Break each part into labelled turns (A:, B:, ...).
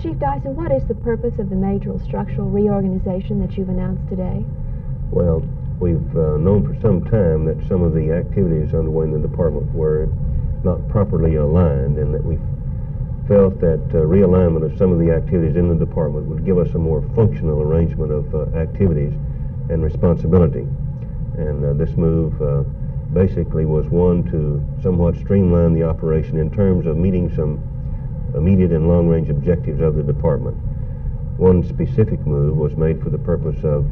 A: Chief Dyson, what is the purpose of the major structural reorganization that you've announced today?
B: Well, we've known for some time that some of the activities underway in the department were not properly aligned, and that we felt that realignment of some of the activities in the department would give us a more functional arrangement of activities and responsibility. And this move basically was one to somewhat streamline the operation in terms of meeting some immediate and long-range objectives of the department. One specific move was made for the purpose of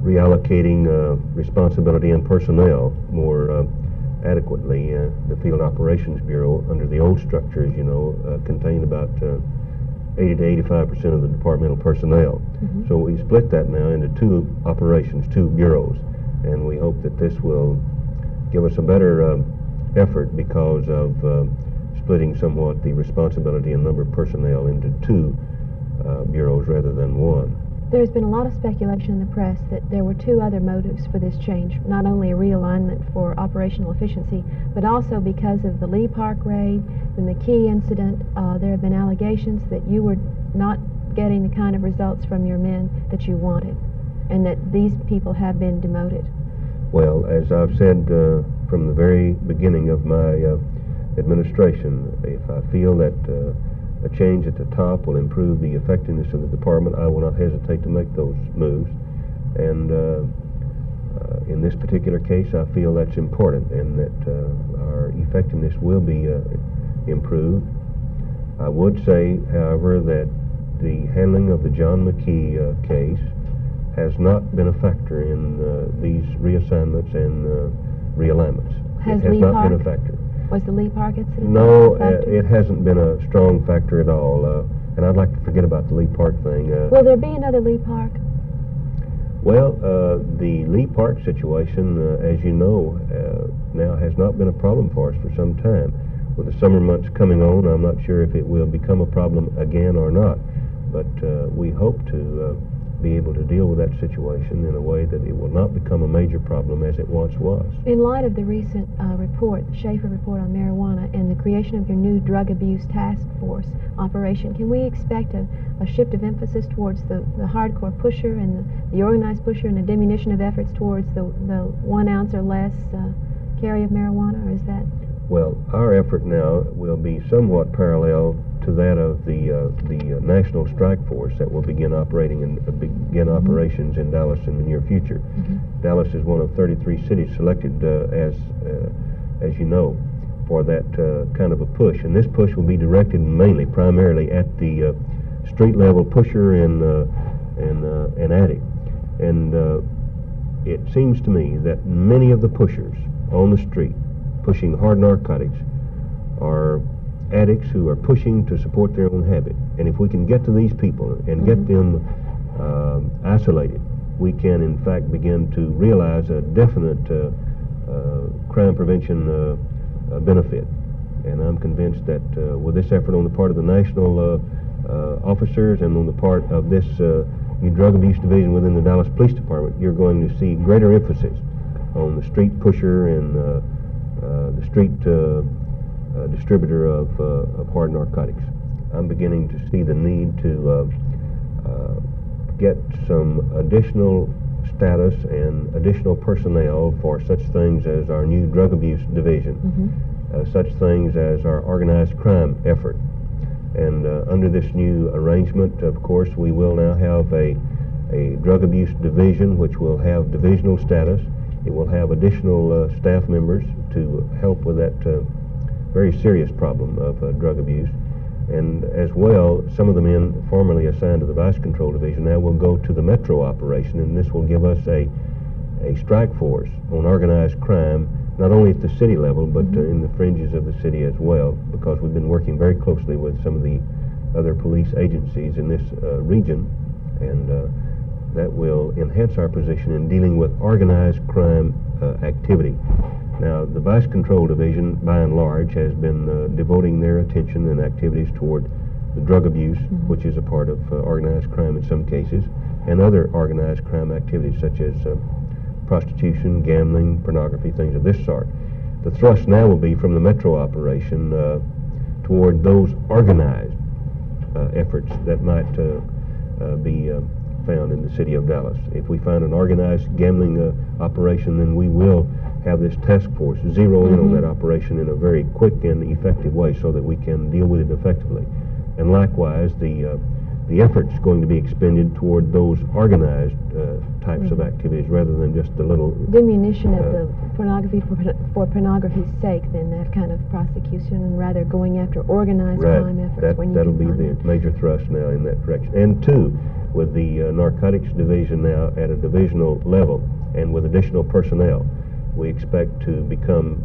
B: reallocating responsibility and personnel more adequately. The Field Operations Bureau, under the old structure, as you know, contained about 80 to 85% of the departmental personnel.
A: Mm-hmm.
B: So we split that now into two operations, two bureaus, and we hope that this will give us a better effort because of splitting somewhat the responsibility and number of personnel into two bureaus rather than one.
A: There's been a lot of speculation in the press that there were two other motives for this change, not only a realignment for operational efficiency, but also because of the Lee Park raid, the McKee incident. There have been allegations that you were not getting the kind of results from your men that you wanted, and that these people have been demoted.
B: Well, as I've said from the very beginning of my administration, if I feel that a change at the top will improve the effectiveness of the department, I will not hesitate to make those moves. And in this particular case, I feel that's important, and that our effectiveness will be improved. I would say, however, that the handling of the John McKee case has not been a factor in these reassignments and realignments.
A: Has
B: it has
A: Lee
B: not
A: Park
B: been a factor.
A: Was the Lee Park incident
B: No,
A: a factor?
B: it hasn't been a strong factor at all, and I'd like to forget about the Lee Park thing.
A: Will there be another Lee Park?
B: Well, the Lee Park situation, as you know, now has not been a problem for us for some time. With the summer months coming on, I'm not sure if it will become a problem again or not, but we hope to be able to deal with that situation in a way that it will not become a major problem as it once was.
A: In light of the recent report, the Schaefer report on marijuana, and the creation of your new drug abuse task force operation, can we expect a shift of emphasis towards the hardcore pusher and the organized pusher, and a diminution of efforts towards the 1 ounce or less carry of marijuana, or is that?
B: Well, our effort now will be somewhat parallel to that of the National Strike Force that will begin operating and begin operations in Dallas in the near future.
A: Mm-hmm.
B: Dallas is one of 33 cities selected as you know, for that kind of a push, and this push will be directed primarily at the street level pusher and addict. And it seems to me that many of the pushers on the street pushing hard narcotics are addicts who are pushing to support their own habit. And if we can get to these people and get them isolated, we can in fact begin to realize a definite crime prevention benefit. And I'm convinced that with this effort on the part of the national officers and on the part of this new drug abuse division within the Dallas Police Department, you're going to see greater emphasis on the street pusher and the street distributor of hard narcotics. I'm beginning to see the need to get some additional status and additional personnel for such things as our new drug abuse division, such things as our organized crime effort. And under this new arrangement, of course, we will now have a drug abuse division which will have divisional status. It will have additional staff members to help with that very serious problem of drug abuse. And as well, some of the men formerly assigned to the Vice Control Division now will go to the Metro operation, and this will give us a strike force on organized crime, not only at the city level, but in the fringes of the city as well, because we've been working very closely with some of the other police agencies in this region, and that will enhance our position in dealing with organized crime activity. Now, the Vice Control Division, by and large, has been devoting their attention and activities toward the drug abuse, which is a part of organized crime in some cases, and other organized crime activities such as prostitution, gambling, pornography, things of this sort. The thrust now will be from the Metro operation toward those organized efforts that might be found in the city of Dallas. If we find an organized gambling operation, then we will have this task force zero in on that operation in a very quick and effective way so that we can deal with it effectively. And likewise, the effort's going to be expended toward those organized types of activities rather than just the little
A: diminution of the pornography for pornography's sake, then that kind of prosecution, and rather going after organized crime efforts.
B: That'll be the major thrust now in that direction. And two, with the Narcotics Division now at a divisional level and with additional personnel, we expect to become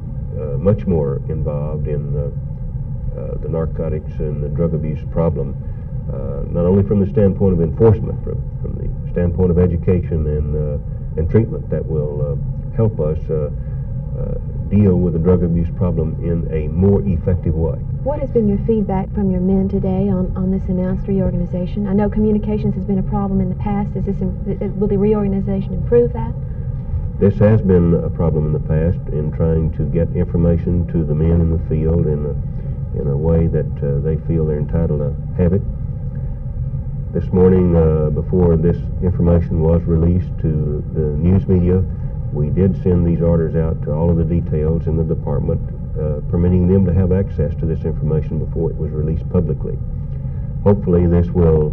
B: much more involved in the narcotics and the drug abuse problem, not only from the standpoint of enforcement, from the standpoint of education and treatment that will help us deal with the drug abuse problem in a more effective way.
A: What has been your feedback from your men today on this announced reorganization? I know communications has been a problem in the past. Will the reorganization improve that?
B: This has been a problem in the past in trying to get information to the men in the field in a way that they feel they're entitled to have it. This morning, before this information was released to the news media, we did send these orders out to all of the details in the department, permitting them to have access to this information before it was released publicly. Hopefully this will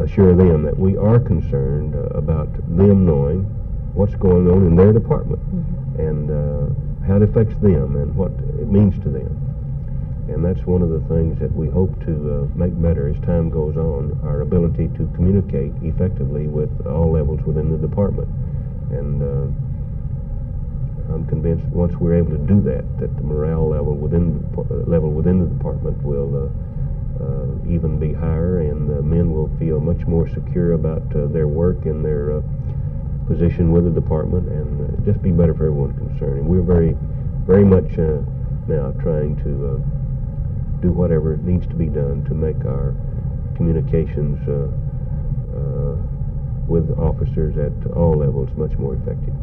B: assure them that we are concerned about them knowing what's going on in their department and how it affects them and what it means to them. And that's one of the things that we hope to make better as time goes on, our ability to communicate effectively with all levels within the department. And I'm convinced once we're able to do that, that the morale level within the department will even be higher, and men will feel much more secure about their work and their position with the department, and just be better for everyone concerned. And we're very much now trying to do whatever needs to be done to make our communications with officers at all levels much more effective.